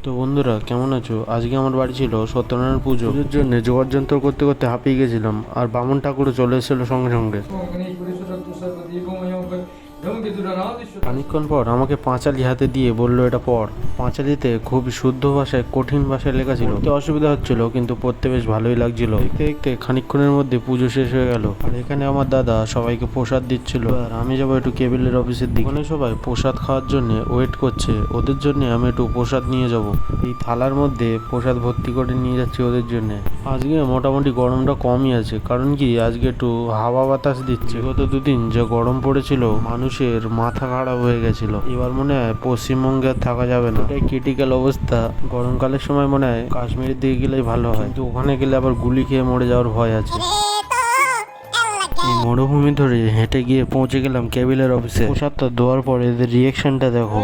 তো বন্ধুরা কেমন আছো? আজকে আমার বাড়ি ছিল সত্যনারায়ণ পুজোর জন্য জোগাড় যন্ত্র করতে করতে হাঁপিয়ে গেছিলাম, আর বামুন ঠাকুরও চলে এসেছিল সঙ্গে সঙ্গে। খানিকক্ষণ পর আমাকে পাঁচালি হাতে দিয়ে বলল এটা পড়। পাঁচালিতে খুব শুদ্ধ ভাষায় কঠিন ভাষায় লেখা ছিল, পড়তে অসুবিধা হচ্ছিল কিন্তু পড়তে বেশ ভালোই লাগছিল। দেখতে দেখতে খানিকক্ষণের মধ্যে পুজো শেষ হয়ে গেল, আর এখানে আমার দাদা সবাইকে প্রসাদ দিচ্ছিল। আর আমি যাবো একটু কেবিলের অফিসের দিকে। ওখানে সবাই প্রসাদ খাওয়ার জন্য ওয়েট করছে, ওদের জন্য আমি একটু প্রসাদ নিয়ে যাব। এই থালার মধ্যে প্রসাদ ভর্তি করে নিয়ে যাচ্ছি ওদের জন্য। আজকে মোটামুটি গরমটা কমই আছে, কারণ কি আজকে একটু হাওয়া বাতাস দিচ্ছে। গত দুদিন যে গরম পড়েছিল মানুষের মাথা খারাপ হয়ে গেছিল। এবার মনে হয় পশ্চিমবঙ্গে আর থাকা যাবে না, এটাই ক্রিটিক্যাল অবস্থা। গরমকালের সময় মনে হয় কাশ্মীরের দিকে গেলেই ভালো হয়, কিন্তু ওখানে গেলে আবার গুলি খেয়ে মরে যাওয়ার ভয় আছে। এই মরুভূমি ধরে হেঁটে গিয়ে পৌঁছে গেলাম কেবিলের অফিসে। প্রসাদটা দেওয়ার পর এদের রিয়েকশনটা দেখো।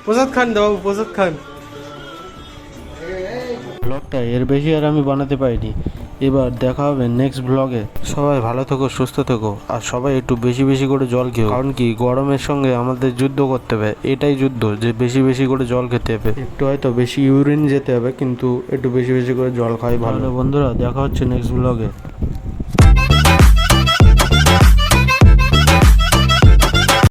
প্রসাদ খান দাও, প্রসাদ খান। ব্লগটা এর বেশি আর আমি বানাতে পারিনি। এবার দেখা হবে নেক্সট ব্লগে। সবাই ভালো থেকো, সুস্থ থেকো, আর সবাই একটু বেশি বেশি করে জল খেও, কারণ কি গরমের সঙ্গে আমাদের যুদ্ধ করতে হবে। এটাই যুদ্ধ, যে বেশি বেশি করে জল খেতে হবে। একটু হয়তো বেশি ইউরিন যেতে হবে, কিন্তু একটু বেশি বেশি করে জল খাই ভালো। বন্ধুরা দেখা হচ্ছে নেক্সট ব্লগে।